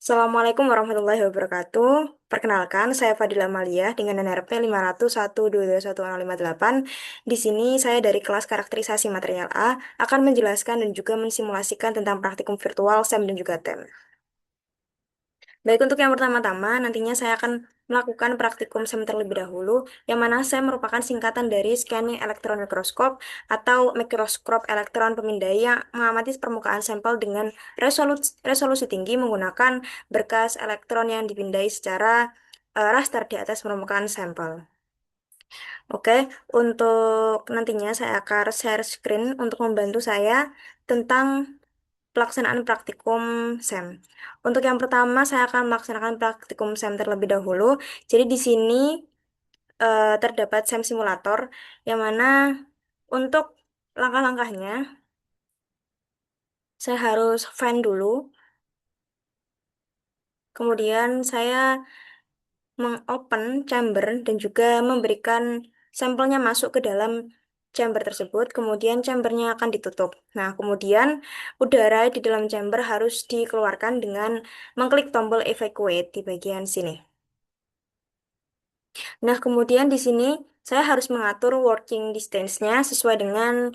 Assalamualaikum warahmatullahi wabarakatuh. Perkenalkan, saya Fadila Amalia dengan NRP 501221658. Di sini saya dari kelas karakterisasi material A akan menjelaskan dan juga mensimulasikan tentang praktikum virtual SEM dan juga TEM. Baik, untuk yang pertama-tama, nantinya saya akan melakukan praktikum SEM terlebih dahulu, yang mana SEM merupakan singkatan dari Scanning Electron Microscope atau mikroskop elektron pemindai yang mengamati permukaan sampel dengan resolusi tinggi menggunakan berkas elektron yang dipindai secara raster di atas permukaan sampel. Oke, untuk nantinya saya akan share screen untuk membantu saya tentang pelaksanaan praktikum SEM. Untuk yang pertama, saya akan melaksanakan praktikum SEM terlebih dahulu. Jadi di sini terdapat SEM simulator, yang mana untuk langkah-langkahnya, saya harus find dulu. Kemudian saya mengopen chamber dan juga memberikan sampelnya masuk ke dalam chamber tersebut. Kemudian chambernya akan ditutup. Nah, kemudian udara di dalam chamber harus dikeluarkan dengan mengklik tombol evacuate di bagian sini. Nah, kemudian di sini saya harus mengatur working distance-nya sesuai dengan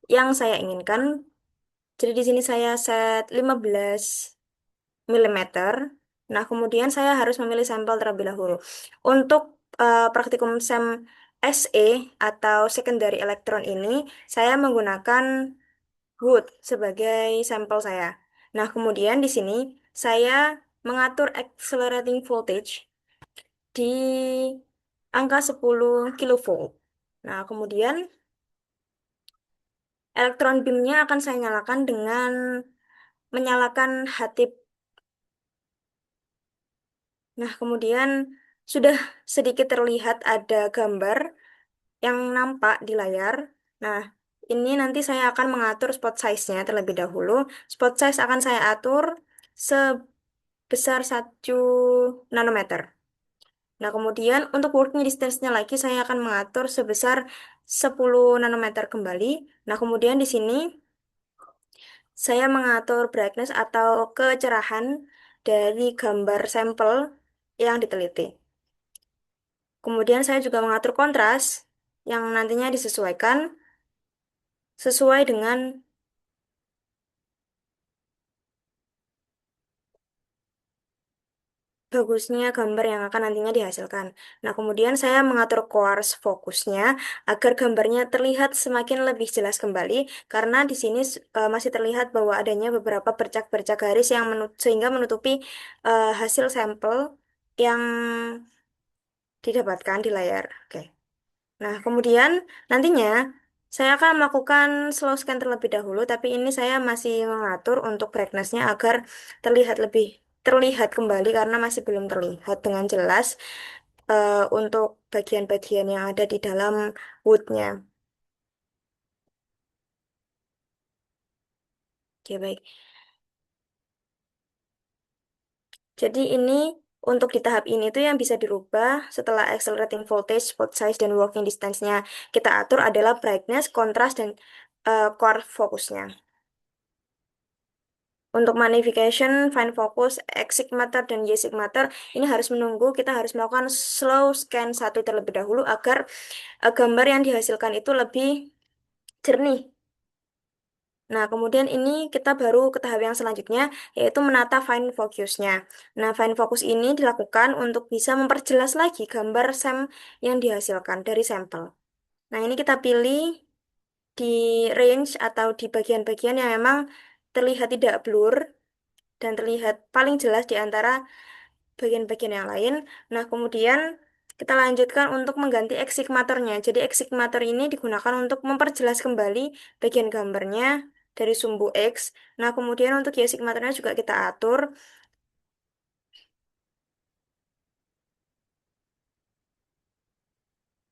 yang saya inginkan. Jadi di sini saya set 15 milimeter. Nah, kemudian saya harus memilih sampel terlebih dahulu. Untuk praktikum SEM SE atau secondary elektron ini, saya menggunakan wood sebagai sampel saya. Nah, kemudian di sini saya mengatur accelerating voltage di angka 10 kilovolt. Nah, kemudian elektron beamnya akan saya nyalakan dengan menyalakan HTIP. Nah, kemudian sudah sedikit terlihat ada gambar yang nampak di layar. Nah, ini nanti saya akan mengatur spot size-nya terlebih dahulu. Spot size akan saya atur sebesar 1 nanometer. Nah, kemudian untuk working distance-nya lagi saya akan mengatur sebesar 10 nanometer kembali. Nah, kemudian di sini saya mengatur brightness atau kecerahan dari gambar sampel yang diteliti. Kemudian saya juga mengatur kontras yang nantinya disesuaikan sesuai dengan bagusnya gambar yang akan nantinya dihasilkan. Nah, kemudian saya mengatur coarse fokusnya agar gambarnya terlihat semakin lebih jelas kembali karena di sini masih terlihat bahwa adanya beberapa bercak-bercak garis yang sehingga menutupi hasil sampel yang didapatkan di layar. Oke. Nah, kemudian nantinya saya akan melakukan slow scan terlebih dahulu, tapi ini saya masih mengatur untuk brightness-nya agar terlihat kembali karena masih belum terlihat dengan jelas untuk bagian-bagian yang ada di dalam wood-nya. Oke, baik. Jadi ini untuk di tahap ini tuh yang bisa dirubah setelah accelerating voltage, spot size, dan working distance-nya kita atur adalah brightness, kontras, dan core fokusnya. Untuk magnification, fine focus, exigmator, dan yezigmator, ini harus menunggu, kita harus melakukan slow scan satu terlebih dahulu agar gambar yang dihasilkan itu lebih jernih. Nah, kemudian ini kita baru ke tahap yang selanjutnya, yaitu menata fine focusnya. Nah, fine focus ini dilakukan untuk bisa memperjelas lagi gambar SEM yang dihasilkan dari sampel. Nah, ini kita pilih di range atau di bagian-bagian yang memang terlihat tidak blur dan terlihat paling jelas di antara bagian-bagian yang lain. Nah, kemudian kita lanjutkan untuk mengganti exigmatornya. Jadi exigmator ini digunakan untuk memperjelas kembali bagian gambarnya dari sumbu X. Nah, kemudian untuk yezigmatornya juga kita atur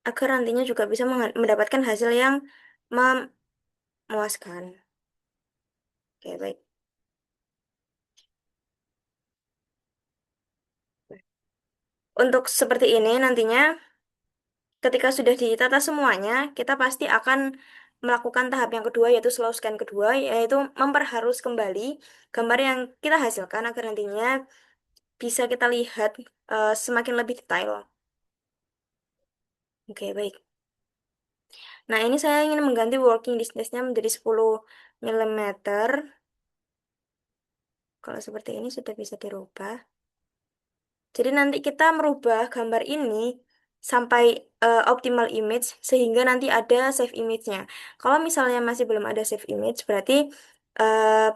agar nantinya juga bisa mendapatkan hasil yang memuaskan. Oke, baik. Untuk seperti ini nantinya ketika sudah ditata semuanya, kita pasti akan melakukan tahap yang kedua yaitu slow scan kedua, yaitu memperharus kembali gambar yang kita hasilkan agar nantinya bisa kita lihat semakin lebih detail. Oke, baik. Nah, ini saya ingin mengganti working distance-nya menjadi 10 mm. Kalau seperti ini sudah bisa dirubah. Jadi nanti kita merubah gambar ini sampai optimal image sehingga nanti ada save image-nya. Kalau misalnya masih belum ada save image, berarti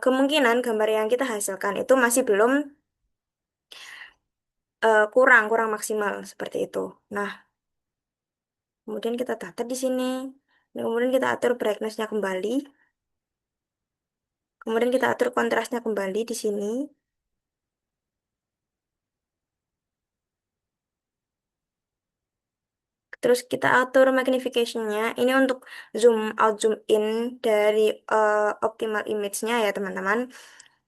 kemungkinan gambar yang kita hasilkan itu masih belum kurang kurang maksimal seperti itu. Nah, kemudian kita tata di sini. Dan kemudian kita atur brightness-nya kembali. Kemudian kita atur kontrasnya kembali di sini. Terus kita atur magnification-nya. Ini untuk zoom out, zoom in dari optimal image-nya ya teman-teman.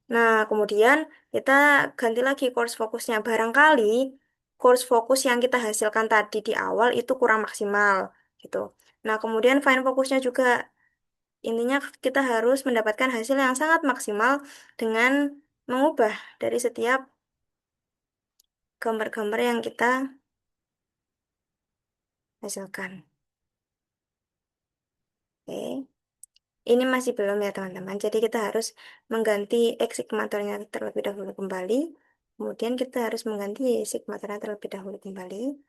Nah, kemudian kita ganti lagi course fokusnya. Barangkali course fokus yang kita hasilkan tadi di awal itu kurang maksimal gitu. Nah, kemudian fine fokusnya juga. Intinya kita harus mendapatkan hasil yang sangat maksimal dengan mengubah dari setiap gambar-gambar yang kita hasilkan. Oke. Ini masih belum ya teman-teman. Jadi kita harus mengganti eksigmatornya terlebih dahulu kembali. Kemudian kita harus mengganti sigmatornya terlebih dahulu kembali.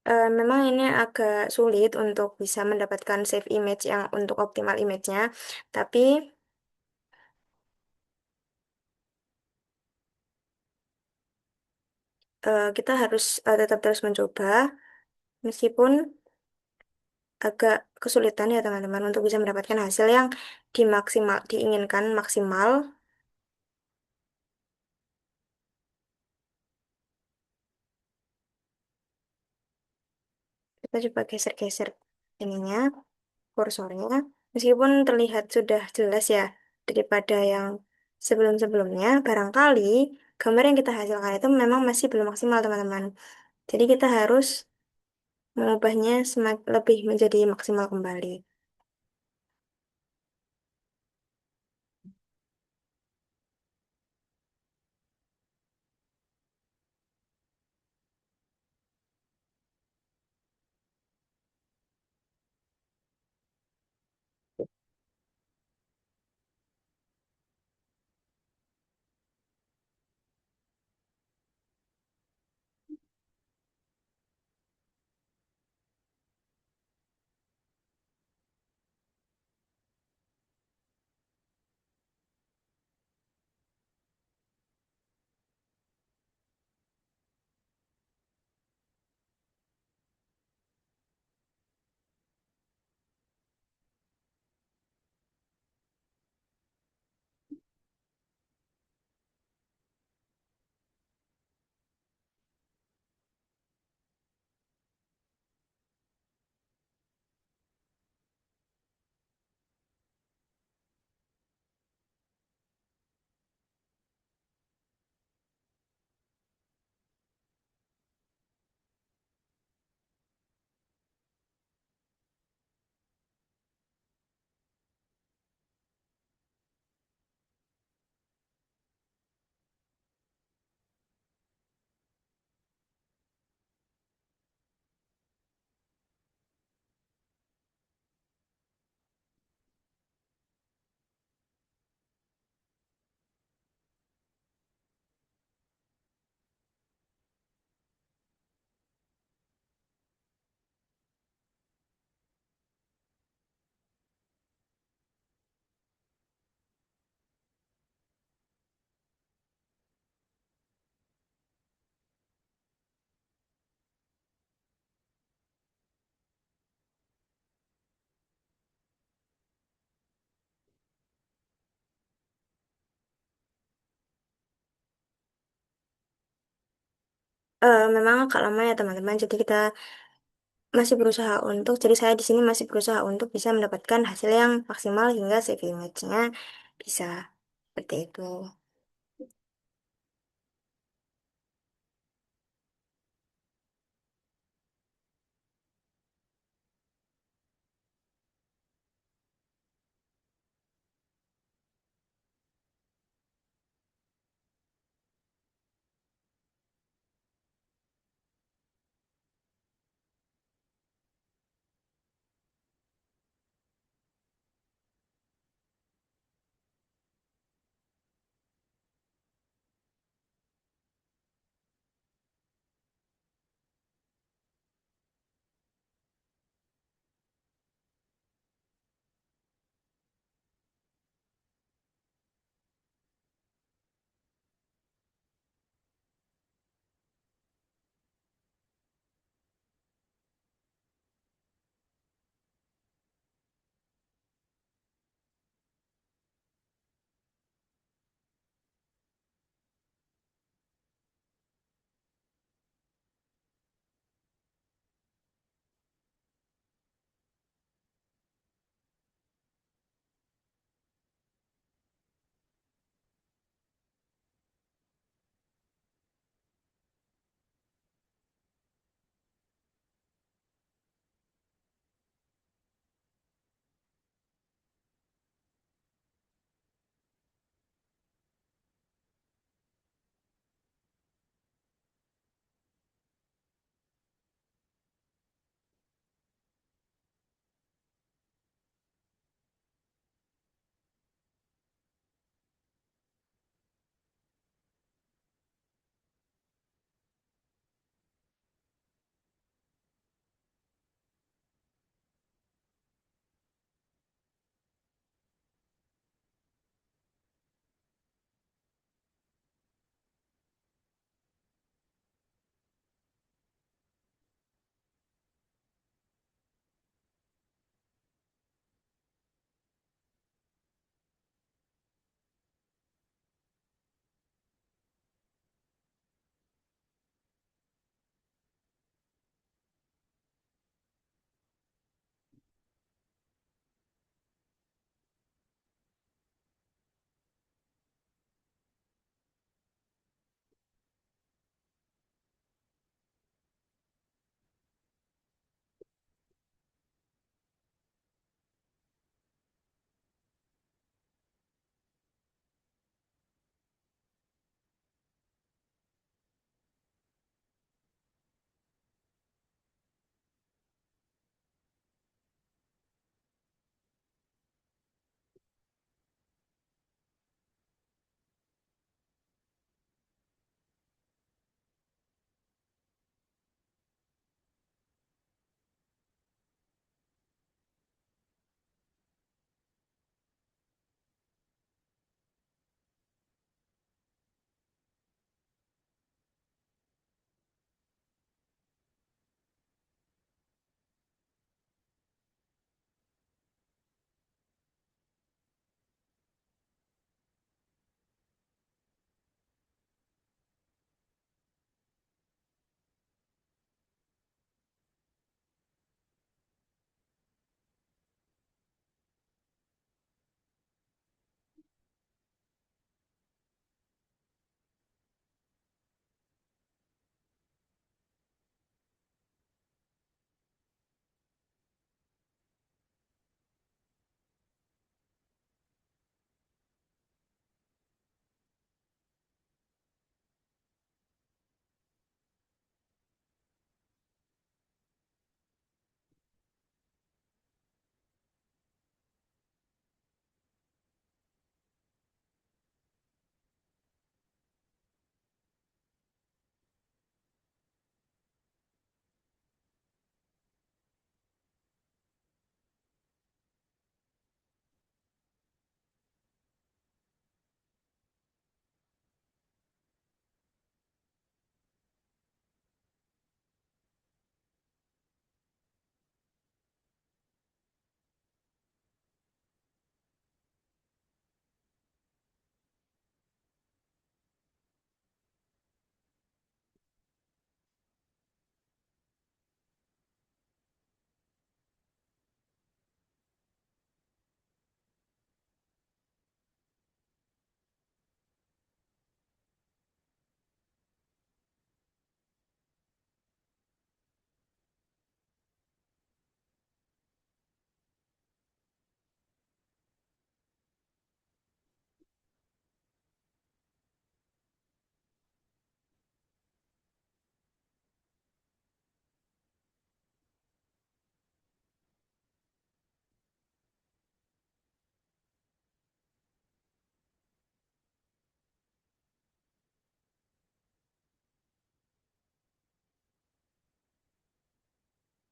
Memang ini agak sulit untuk bisa mendapatkan save image yang untuk optimal image-nya. Tapi kita harus tetap terus mencoba. Meskipun agak kesulitan ya teman-teman untuk bisa mendapatkan hasil yang diinginkan maksimal. Kita coba geser-geser ininya, kursornya. Meskipun terlihat sudah jelas ya daripada yang sebelum-sebelumnya, barangkali gambar yang kita hasilkan itu memang masih belum maksimal teman-teman. Jadi kita harus mengubahnya lebih menjadi maksimal kembali. Memang agak lama ya teman-teman. Jadi kita masih berusaha untuk, jadi saya di sini masih berusaha untuk bisa mendapatkan hasil yang maksimal hingga CV image-nya bisa seperti itu.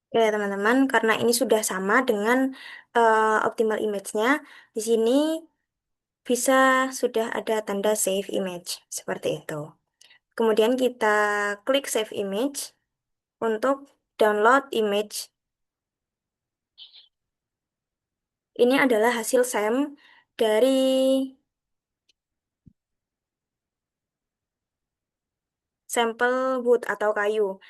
Oke, teman-teman, karena ini sudah sama dengan optimal image-nya, di sini bisa sudah ada tanda save image seperti itu. Kemudian kita klik save image untuk download image. Ini adalah hasil SEM dari sampel wood atau kayu.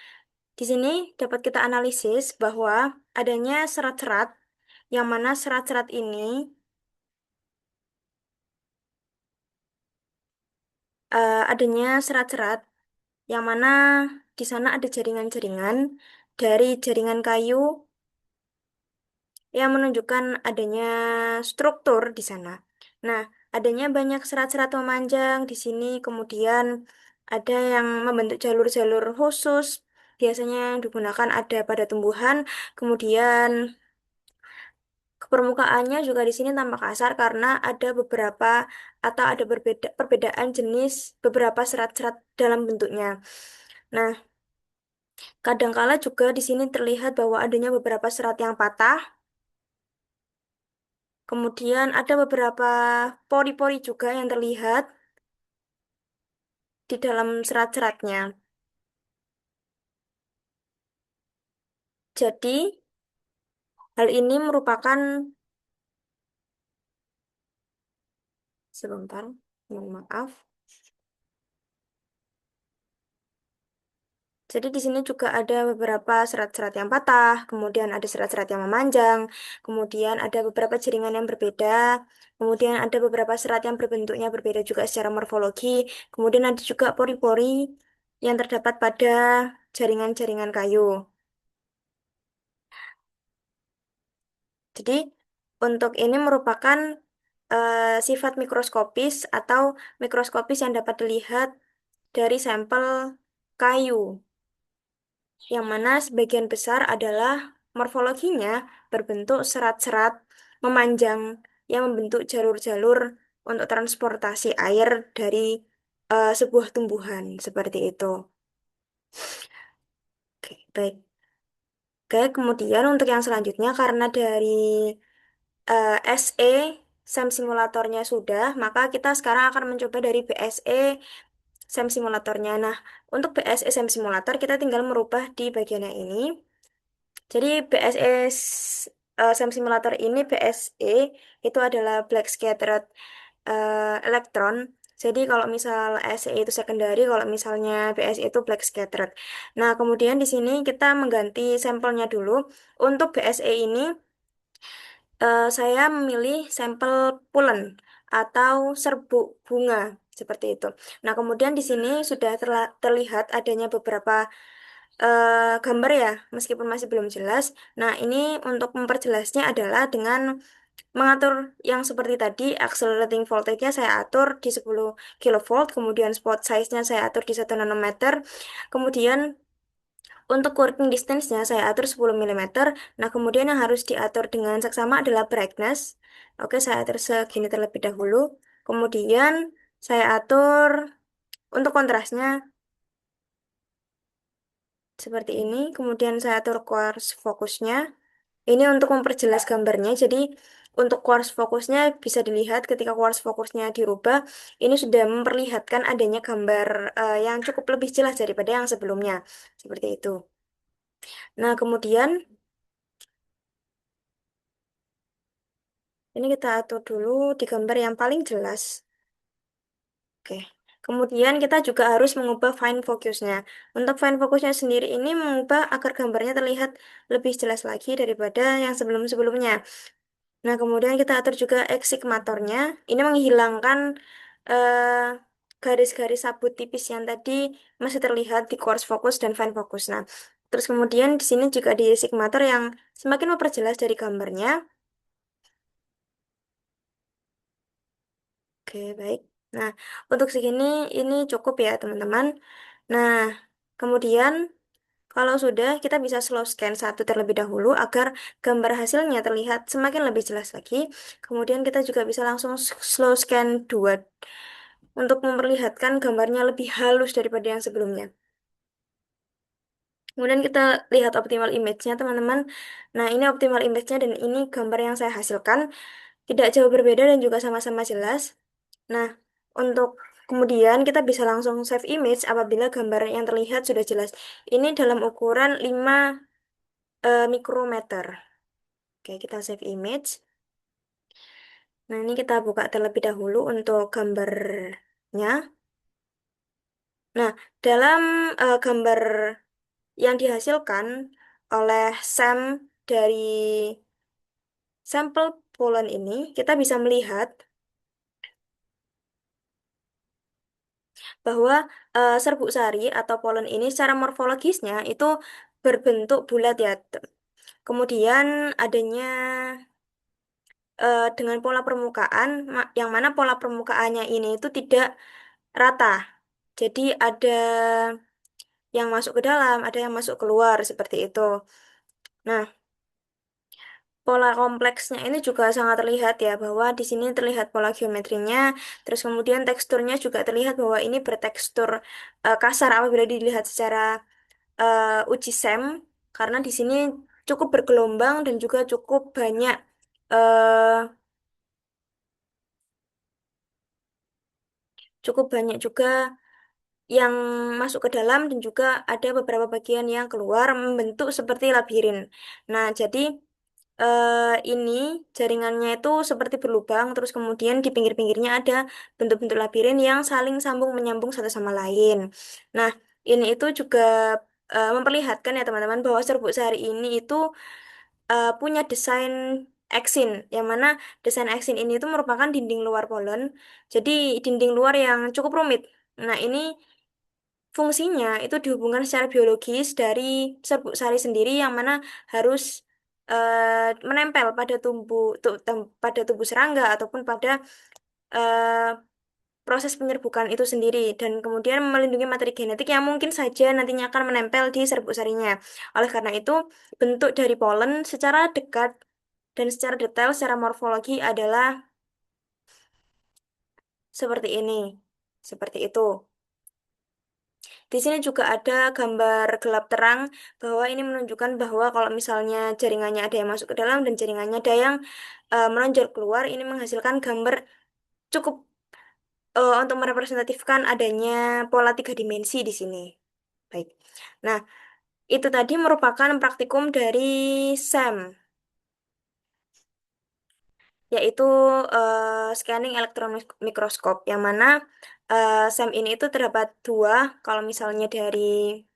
Di sini dapat kita analisis bahwa adanya serat-serat, yang mana serat-serat ini adanya serat-serat, yang mana di sana ada jaringan-jaringan dari jaringan kayu yang menunjukkan adanya struktur di sana. Nah, adanya banyak serat-serat memanjang di sini, kemudian ada yang membentuk jalur-jalur khusus, biasanya yang digunakan ada pada tumbuhan, kemudian permukaannya juga di sini tampak kasar karena ada beberapa atau ada perbedaan jenis beberapa serat-serat dalam bentuknya. Nah, kadangkala juga di sini terlihat bahwa adanya beberapa serat yang patah. Kemudian ada beberapa pori-pori juga yang terlihat di dalam serat-seratnya. Jadi, hal ini merupakan sebentar, mohon maaf. Jadi di sini juga ada beberapa serat-serat yang patah, kemudian ada serat-serat yang memanjang, kemudian ada beberapa jaringan yang berbeda, kemudian ada beberapa serat yang berbentuknya berbeda juga secara morfologi, kemudian ada juga pori-pori yang terdapat pada jaringan-jaringan kayu. Jadi, untuk ini merupakan sifat mikroskopis atau mikroskopis yang dapat dilihat dari sampel kayu, yang mana sebagian besar adalah morfologinya berbentuk serat-serat memanjang yang membentuk jalur-jalur untuk transportasi air dari sebuah tumbuhan seperti itu. Oke, baik. Oke, kemudian untuk yang selanjutnya karena dari SE SEM simulatornya sudah, maka kita sekarang akan mencoba dari BSE SEM simulatornya. Nah, untuk BSE SEM simulator kita tinggal merubah di bagian yang ini. Jadi BSE SEM simulator ini BSE itu adalah black scattered electron. Jadi kalau misal SE itu secondary, kalau misalnya BSE itu black scattered. Nah, kemudian di sini kita mengganti sampelnya dulu. Untuk BSE ini saya memilih sampel pulen atau serbuk bunga seperti itu. Nah, kemudian di sini sudah terlihat adanya beberapa gambar ya, meskipun masih belum jelas. Nah, ini untuk memperjelasnya adalah dengan mengatur yang seperti tadi, accelerating voltage-nya saya atur di 10 kilovolt, kemudian spot size-nya saya atur di 1 nanometer, kemudian untuk working distance-nya saya atur 10 milimeter. Nah, kemudian yang harus diatur dengan seksama adalah brightness. Oke, saya atur segini terlebih dahulu. Kemudian saya atur untuk kontrasnya seperti ini. Kemudian saya atur quartz fokusnya. Ini untuk memperjelas gambarnya. Jadi, untuk quartz fokusnya bisa dilihat ketika quartz fokusnya dirubah, ini sudah memperlihatkan adanya gambar yang cukup lebih jelas daripada yang sebelumnya. Seperti itu. Nah, kemudian ini kita atur dulu di gambar yang paling jelas. Oke. Kemudian kita juga harus mengubah fine focusnya. Untuk fine focusnya sendiri ini mengubah agar gambarnya terlihat lebih jelas lagi daripada yang sebelum-sebelumnya. Nah, kemudian kita atur juga eksigmatornya. Ini menghilangkan eh, garis-garis sabut tipis yang tadi masih terlihat di quartz focus dan fine focus. Nah, terus kemudian di sini juga di sigmator yang semakin memperjelas dari gambarnya. Oke, baik. Nah, untuk segini ini cukup ya, teman-teman. Nah, kemudian kalau sudah, kita bisa slow scan satu terlebih dahulu agar gambar hasilnya terlihat semakin lebih jelas lagi. Kemudian kita juga bisa langsung slow scan dua untuk memperlihatkan gambarnya lebih halus daripada yang sebelumnya. Kemudian kita lihat optimal image-nya, teman-teman. Nah, ini optimal image-nya dan ini gambar yang saya hasilkan. Tidak jauh berbeda dan juga sama-sama jelas. Nah, untuk kemudian kita bisa langsung save image apabila gambar yang terlihat sudah jelas. Ini dalam ukuran 5 mikrometer. Oke, kita save image. Nah, ini kita buka terlebih dahulu untuk gambarnya. Nah, dalam gambar yang dihasilkan oleh Sam dari sampel pollen ini, kita bisa melihat bahwa serbuk sari atau polen ini secara morfologisnya itu berbentuk bulat ya. Kemudian adanya dengan pola permukaan yang mana pola permukaannya ini itu tidak rata. Jadi ada yang masuk ke dalam, ada yang masuk keluar seperti itu. Nah, pola kompleksnya ini juga sangat terlihat ya bahwa di sini terlihat pola geometrinya, terus kemudian teksturnya juga terlihat bahwa ini bertekstur kasar apabila dilihat secara uji SEM karena di sini cukup bergelombang dan juga eh, cukup banyak juga yang masuk ke dalam dan juga ada beberapa bagian yang keluar membentuk seperti labirin. Nah, jadi ini jaringannya itu seperti berlubang, terus kemudian di pinggir-pinggirnya ada bentuk-bentuk labirin yang saling sambung menyambung satu sama lain. Nah, ini itu juga memperlihatkan ya teman-teman bahwa serbuk sehari ini itu punya desain eksin, yang mana desain eksin ini itu merupakan dinding luar polen, jadi dinding luar yang cukup rumit. Nah, ini fungsinya itu dihubungkan secara biologis dari serbuk sari sendiri yang mana harus menempel pada pada tubuh serangga ataupun pada eh, proses penyerbukan itu sendiri dan kemudian melindungi materi genetik yang mungkin saja nantinya akan menempel di serbuk sarinya. Oleh karena itu, bentuk dari polen secara dekat dan secara detail secara morfologi adalah seperti ini. Seperti itu. Di sini juga ada gambar gelap terang bahwa ini menunjukkan bahwa kalau misalnya jaringannya ada yang masuk ke dalam dan jaringannya ada yang menonjol keluar, ini menghasilkan gambar cukup untuk merepresentatifkan adanya pola tiga dimensi di sini. Baik. Nah, itu tadi merupakan praktikum dari SEM, yaitu scanning electron microscope, yang mana SEM ini itu terdapat dua, kalau misalnya dari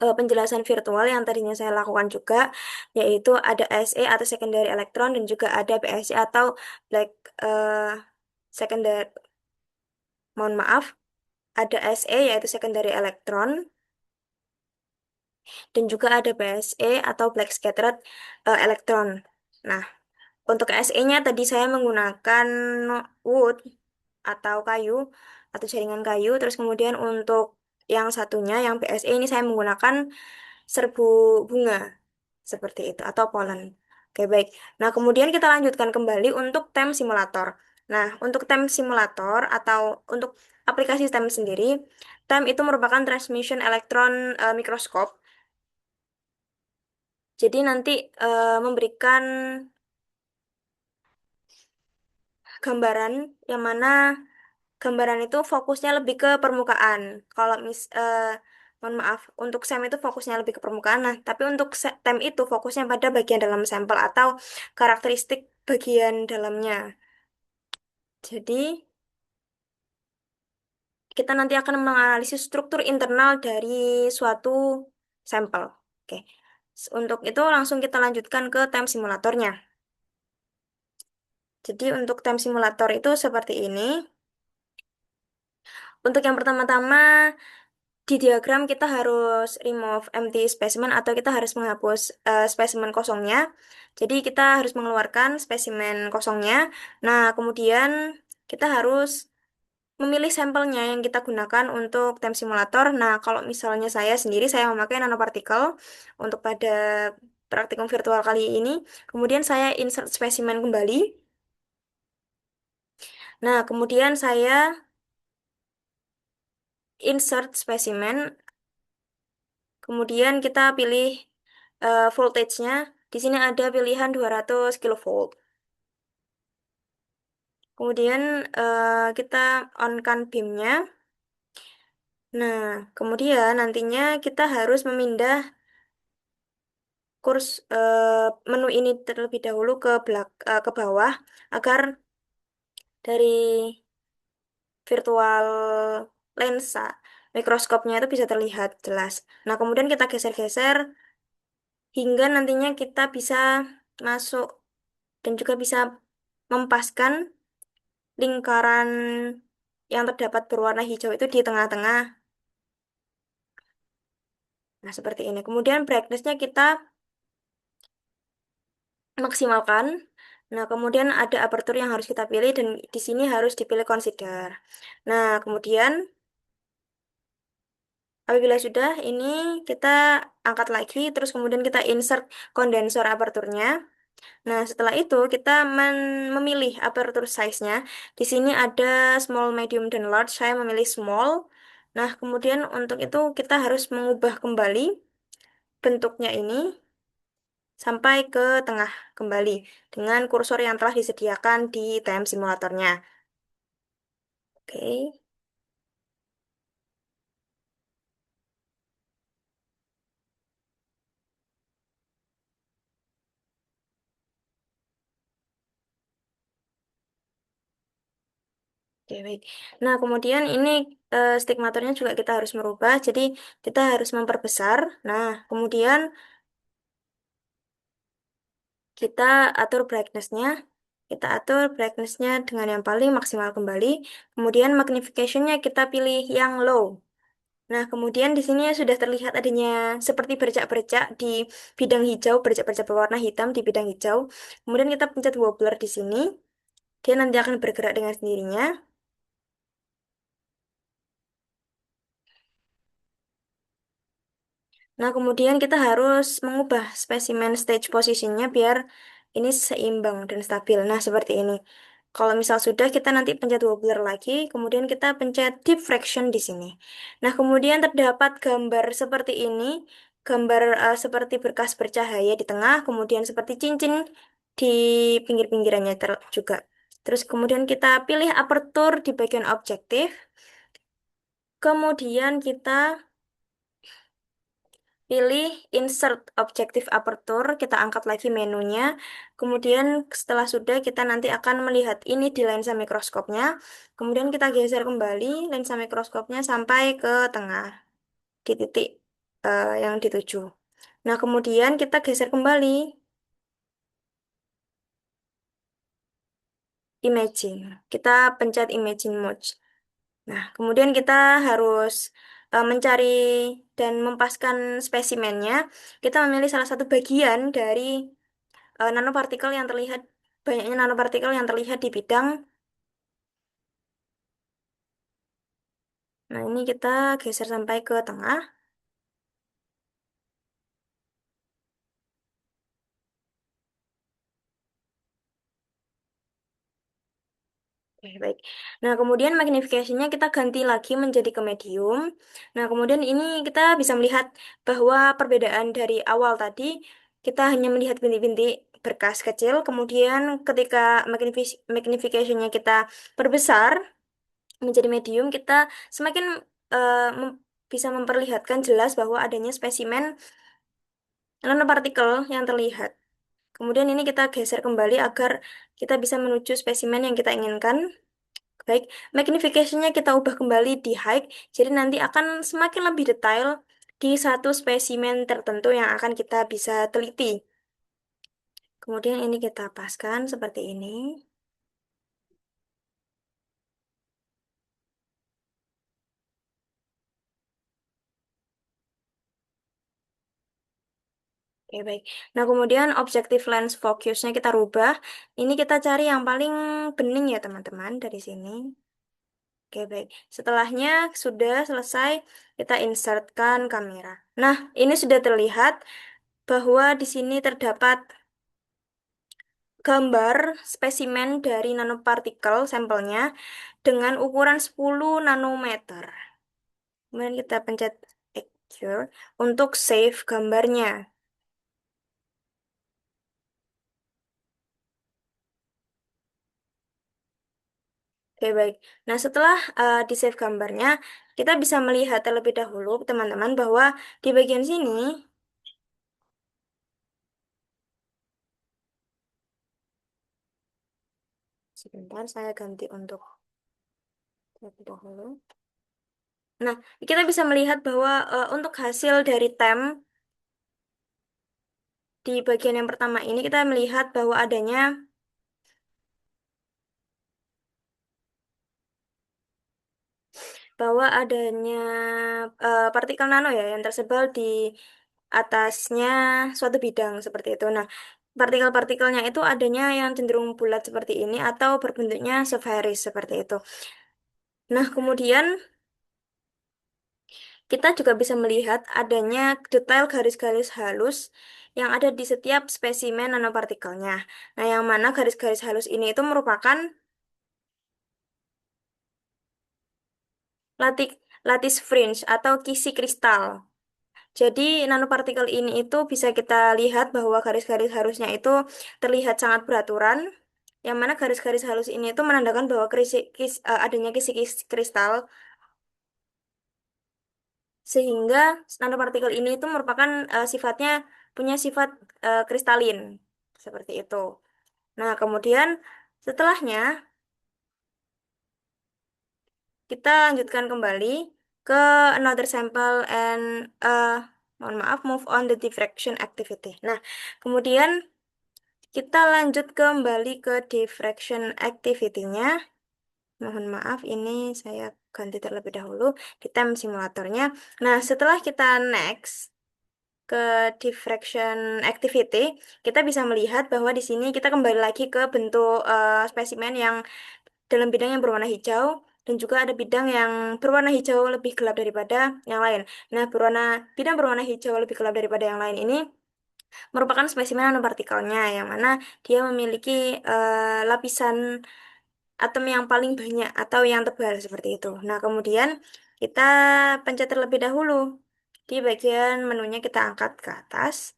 penjelasan virtual yang tadinya saya lakukan juga, yaitu ada SE atau secondary electron dan juga ada BSC atau black eh, secondary, mohon maaf, ada SE yaitu secondary electron dan juga ada BSE atau black scattered electron. Nah, untuk SE-nya tadi saya menggunakan wood atau kayu atau jaringan kayu, terus kemudian untuk yang satunya yang BSE ini saya menggunakan serbuk bunga seperti itu atau polen. Oke, baik. Nah, kemudian kita lanjutkan kembali untuk TEM simulator. Nah, untuk TEM simulator atau untuk aplikasi TEM sendiri, TEM itu merupakan transmission electron microscope. Jadi nanti memberikan gambaran yang mana gambaran itu fokusnya lebih ke permukaan. Kalau mohon maaf, untuk SEM itu fokusnya lebih ke permukaan. Nah, tapi untuk TEM itu fokusnya pada bagian dalam sampel atau karakteristik bagian dalamnya. Jadi, kita nanti akan menganalisis struktur internal dari suatu sampel. Oke. Untuk itu langsung kita lanjutkan ke TEM simulatornya. Jadi, untuk TEM simulator itu seperti ini. Untuk yang pertama-tama, di diagram kita harus remove empty specimen atau kita harus menghapus spesimen kosongnya. Jadi kita harus mengeluarkan spesimen kosongnya. Nah, kemudian kita harus memilih sampelnya yang kita gunakan untuk TEM simulator. Nah, kalau misalnya saya sendiri, saya memakai nanopartikel untuk pada praktikum virtual kali ini. Kemudian saya insert spesimen kembali. Nah, kemudian saya insert spesimen. Kemudian kita pilih voltage-nya. Di sini ada pilihan 200 kilovolt. Kemudian kita on-kan beam-nya. Nah, kemudian nantinya kita harus memindah menu ini terlebih dahulu ke bawah agar dari virtual lensa mikroskopnya itu bisa terlihat jelas. Nah, kemudian kita geser-geser hingga nantinya kita bisa masuk dan juga bisa mempaskan lingkaran yang terdapat berwarna hijau itu di tengah-tengah. Nah, seperti ini. Kemudian brightness-nya kita maksimalkan. Nah, kemudian ada aperture yang harus kita pilih dan di sini harus dipilih consider. Nah, kemudian apabila sudah ini kita angkat lagi terus kemudian kita insert kondensor aperturnya. Nah, setelah itu kita memilih aperture size-nya. Di sini ada small, medium, dan large. Saya memilih small. Nah, kemudian untuk itu kita harus mengubah kembali bentuknya ini sampai ke tengah kembali dengan kursor yang telah disediakan di TM simulatornya. Oke, oke, baik. Nah, kemudian ini stigmatornya juga kita harus merubah. Jadi, kita harus memperbesar. Nah, kemudian kita atur brightness-nya. Kita atur brightness-nya dengan yang paling maksimal kembali. Kemudian magnification-nya kita pilih yang low. Nah, kemudian di sini sudah terlihat adanya seperti bercak-bercak di bidang hijau, bercak-bercak berwarna hitam di bidang hijau. Kemudian kita pencet wobbler di sini. Dia nanti akan bergerak dengan sendirinya. Nah, kemudian kita harus mengubah spesimen stage positionnya biar ini seimbang dan stabil. Nah, seperti ini. Kalau misal sudah, kita nanti pencet wobbler lagi, kemudian kita pencet diffraction di sini. Nah, kemudian terdapat gambar seperti ini, gambar seperti berkas bercahaya di tengah, kemudian seperti cincin di pinggir-pinggirannya juga. Terus kemudian kita pilih aperture di bagian objektif, kemudian kita pilih insert objective aperture, kita angkat lagi menunya. Kemudian setelah sudah kita nanti akan melihat ini di lensa mikroskopnya. Kemudian kita geser kembali lensa mikroskopnya sampai ke tengah di titik yang dituju. Nah, kemudian kita geser kembali imaging. Kita pencet imaging mode. Nah, kemudian kita harus mencari dan mempaskan spesimennya. Kita memilih salah satu bagian dari nanopartikel yang terlihat banyaknya nanopartikel yang terlihat di bidang. Nah, ini kita geser sampai ke tengah. Oke, baik. Nah, kemudian magnification-nya kita ganti lagi menjadi ke medium. Nah, kemudian ini kita bisa melihat bahwa perbedaan dari awal tadi kita hanya melihat bintik-bintik berkas kecil, kemudian ketika magnification-nya kita perbesar menjadi medium, kita semakin bisa memperlihatkan jelas bahwa adanya spesimen nanopartikel yang terlihat. Kemudian ini kita geser kembali agar kita bisa menuju spesimen yang kita inginkan. Baik, magnification-nya kita ubah kembali di high, jadi nanti akan semakin lebih detail di satu spesimen tertentu yang akan kita bisa teliti. Kemudian ini kita paskan seperti ini. Oke, baik. Nah, kemudian objective lens focus-nya kita rubah. Ini kita cari yang paling bening ya, teman-teman, dari sini. Oke, baik. Setelahnya sudah selesai, kita insertkan kamera. Nah, ini sudah terlihat bahwa di sini terdapat gambar spesimen dari nanopartikel sampelnya dengan ukuran 10 nanometer. Kemudian kita pencet X. secure untuk save gambarnya. Oke, baik. Nah, setelah di save gambarnya, kita bisa melihat terlebih dahulu, teman-teman, bahwa di bagian sini, sebentar, saya ganti untuk terlebih dahulu. Nah, kita bisa melihat bahwa untuk hasil dari tem di bagian yang pertama ini, kita melihat bahwa adanya partikel nano ya yang tersebar di atasnya suatu bidang seperti itu. Nah, partikel-partikelnya itu adanya yang cenderung bulat seperti ini atau berbentuknya sferish seperti itu. Nah, kemudian kita juga bisa melihat adanya detail garis-garis halus yang ada di setiap spesimen nanopartikelnya. Nah, yang mana garis-garis halus ini itu merupakan latik lattice fringe atau kisi kristal. Jadi nanopartikel ini itu bisa kita lihat bahwa garis-garis harusnya itu terlihat sangat beraturan, yang mana garis-garis halus ini itu menandakan bahwa adanya kristal, sehingga nanopartikel ini itu merupakan sifatnya punya sifat kristalin seperti itu. Nah, kemudian setelahnya kita lanjutkan kembali ke another sample and mohon maaf, move on the diffraction activity. Nah, kemudian kita lanjut kembali ke diffraction activity-nya. Mohon maaf, ini saya ganti terlebih dahulu di time simulatornya. Nah, setelah kita next ke diffraction activity, kita bisa melihat bahwa di sini kita kembali lagi ke bentuk spesimen yang dalam bidang yang berwarna hijau dan juga ada bidang yang berwarna hijau lebih gelap daripada yang lain. Nah, bidang berwarna hijau lebih gelap daripada yang lain ini merupakan spesimen nanopartikelnya yang mana dia memiliki lapisan atom yang paling banyak atau yang tebal seperti itu. Nah, kemudian kita pencet terlebih dahulu di bagian menunya kita angkat ke atas.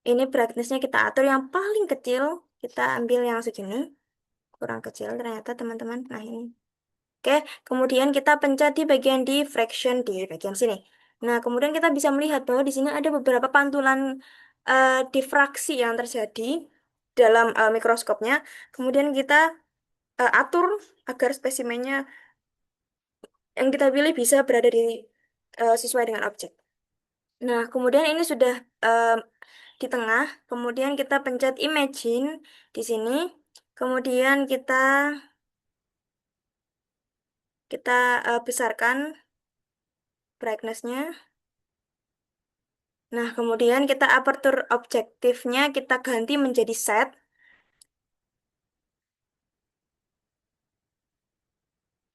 Ini brightness-nya kita atur yang paling kecil. Kita ambil yang segini. Kurang kecil ternyata teman-teman. Nah, ini. Oke, kemudian kita pencet di bagian diffraction di bagian sini. Nah, kemudian kita bisa melihat bahwa di sini ada beberapa pantulan difraksi yang terjadi dalam mikroskopnya. Kemudian kita atur agar spesimennya yang kita pilih bisa berada sesuai dengan objek. Nah, kemudian ini sudah eh, di tengah. Kemudian kita pencet imagine di sini. Kemudian kita besarkan brightness-nya. Nah, kemudian kita aperture objektifnya kita ganti menjadi set.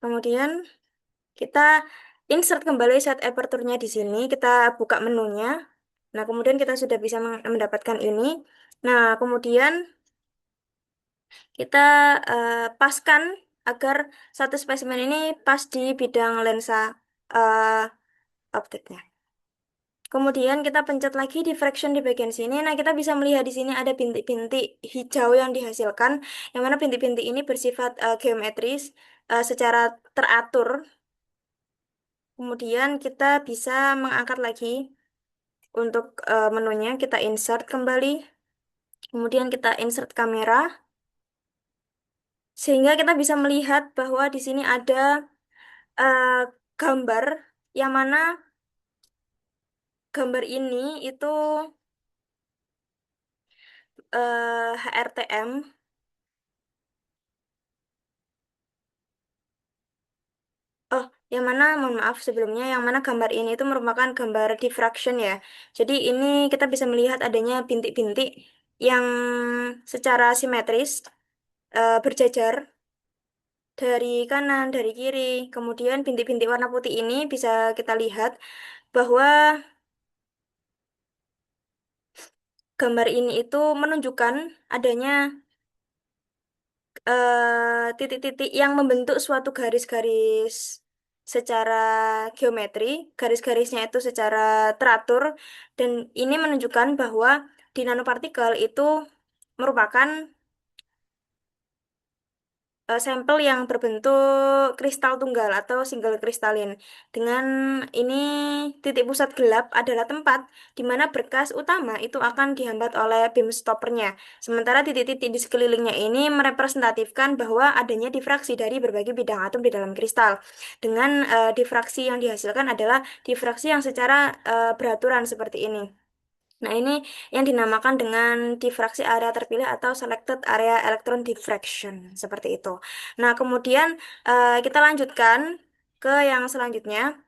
Kemudian kita insert kembali set aperture-nya di sini. Kita buka menunya. Nah, kemudian kita sudah bisa mendapatkan ini. Nah, kemudian kita paskan agar satu spesimen ini pas di bidang lensa eh, optiknya. Kemudian kita pencet lagi diffraction di bagian sini. Nah, kita bisa melihat di sini ada bintik-bintik hijau yang dihasilkan, yang mana bintik-bintik ini bersifat geometris secara teratur. Kemudian kita bisa mengangkat lagi untuk menunya, kita insert kembali. Kemudian kita insert kamera, sehingga kita bisa melihat bahwa di sini ada eh, gambar yang mana gambar ini itu HRTM. Oh, yang mana, mohon maaf sebelumnya, yang mana gambar ini itu merupakan gambar diffraction ya. Jadi ini kita bisa melihat adanya bintik-bintik yang secara simetris berjajar dari kanan, dari kiri. Kemudian bintik-bintik warna putih ini bisa kita lihat bahwa gambar ini itu menunjukkan adanya titik-titik yang membentuk suatu garis-garis secara geometri, garis-garisnya itu secara teratur, dan ini menunjukkan bahwa di nanopartikel itu merupakan sampel yang berbentuk kristal tunggal atau single kristalin. Dengan ini titik pusat gelap adalah tempat di mana berkas utama itu akan dihambat oleh beam stoppernya. Sementara titik-titik di sekelilingnya ini merepresentatifkan bahwa adanya difraksi dari berbagai bidang atom di dalam kristal. Dengan difraksi yang dihasilkan adalah difraksi yang secara beraturan seperti ini. Nah, ini yang dinamakan dengan difraksi area terpilih atau selected area electron diffraction, seperti itu. Nah, kemudian kita lanjutkan ke yang selanjutnya.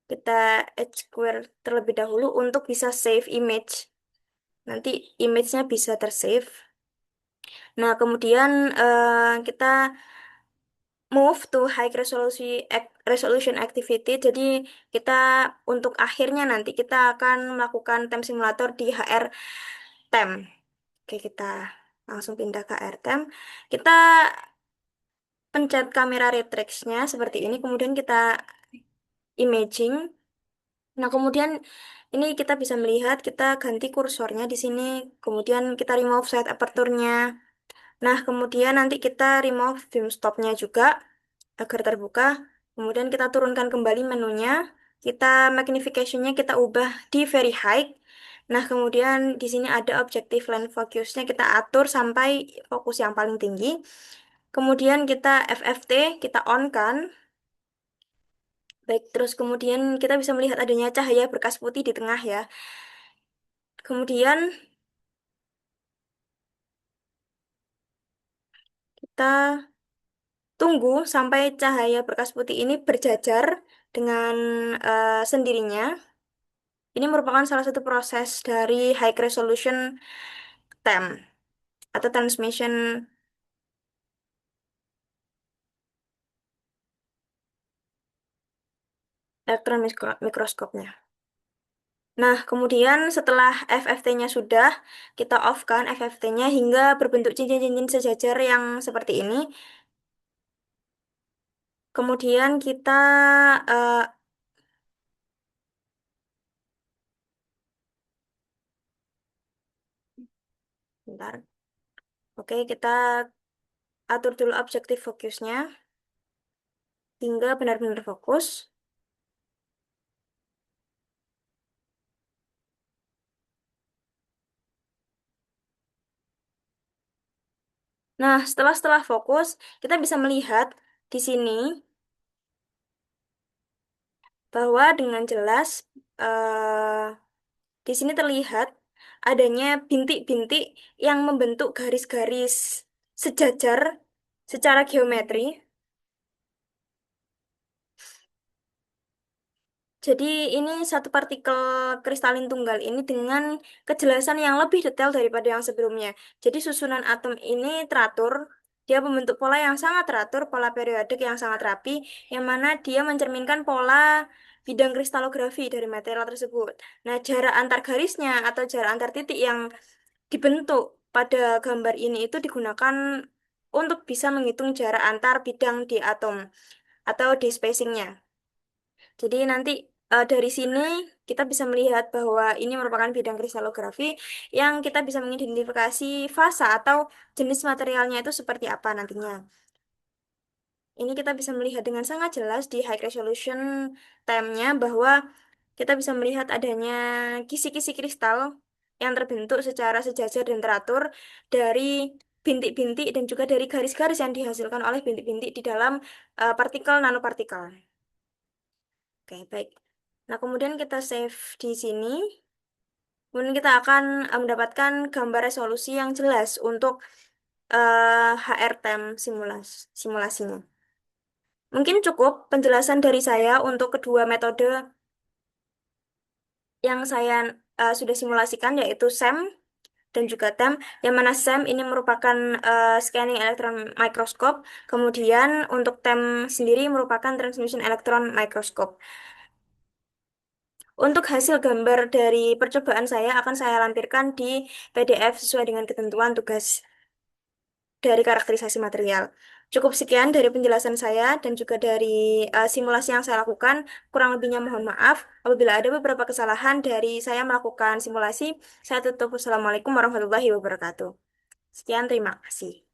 Kita add square terlebih dahulu untuk bisa save image. Nanti image-nya bisa tersave. Nah, kemudian kita move to high resolution activity. Jadi kita untuk akhirnya nanti kita akan melakukan time simulator di HR tem. Oke, kita langsung pindah ke AirTime. Kita pencet kamera retract-nya seperti ini, kemudian kita imaging. Nah, kemudian ini kita bisa melihat, kita ganti kursornya di sini, kemudian kita remove side aperture-nya. Nah, kemudian nanti kita remove film stop-nya juga agar terbuka. Kemudian kita turunkan kembali menunya, kita magnification-nya kita ubah di very high. Nah, kemudian di sini ada objective lens focus-nya kita atur sampai fokus yang paling tinggi. Kemudian kita FFT, kita on kan. Baik, terus kemudian kita bisa melihat adanya cahaya berkas putih di tengah ya. Kemudian kita tunggu sampai cahaya berkas putih ini berjajar dengan sendirinya. Ini merupakan salah satu proses dari high resolution TEM atau transmission electron microscope-nya. Nah, kemudian setelah FFT-nya sudah, kita off-kan FFT-nya hingga berbentuk cincin-cincin sejajar yang seperti ini. Kemudian kita, eh bentar. Oke, kita atur dulu objektif fokusnya hingga benar-benar fokus. Nah, setelah fokus, kita bisa melihat di sini bahwa dengan jelas eh, di sini terlihat adanya bintik-bintik yang membentuk garis-garis sejajar secara geometri. Jadi ini satu partikel kristalin tunggal ini dengan kejelasan yang lebih detail daripada yang sebelumnya. Jadi susunan atom ini teratur, dia membentuk pola yang sangat teratur, pola periodik yang sangat rapi, yang mana dia mencerminkan pola bidang kristalografi dari material tersebut. Nah, jarak antar garisnya atau jarak antar titik yang dibentuk pada gambar ini itu digunakan untuk bisa menghitung jarak antar bidang di atom atau di spacingnya. Jadi nanti dari sini kita bisa melihat bahwa ini merupakan bidang kristalografi yang kita bisa mengidentifikasi fasa atau jenis materialnya itu seperti apa nantinya. Ini kita bisa melihat dengan sangat jelas di high resolution time-nya bahwa kita bisa melihat adanya kisi-kisi kristal yang terbentuk secara sejajar dan teratur dari bintik-bintik dan juga dari garis-garis yang dihasilkan oleh bintik-bintik di dalam partikel nanopartikel. Oke, baik. Nah, kemudian kita save di sini. Kemudian kita akan mendapatkan gambar resolusi yang jelas untuk HRTM simulasinya. Mungkin cukup penjelasan dari saya untuk kedua metode yang saya sudah simulasikan, yaitu SEM dan juga TEM, yang mana SEM ini merupakan scanning electron microscope, kemudian untuk TEM sendiri merupakan transmission electron microscope. Untuk hasil gambar dari percobaan saya akan saya lampirkan di PDF sesuai dengan ketentuan tugas. dari karakterisasi material. Cukup sekian dari penjelasan saya dan juga dari simulasi yang saya lakukan. Kurang lebihnya mohon maaf. Apabila ada beberapa kesalahan dari saya melakukan simulasi, saya tutup. Wassalamualaikum warahmatullahi wabarakatuh. Sekian, terima kasih.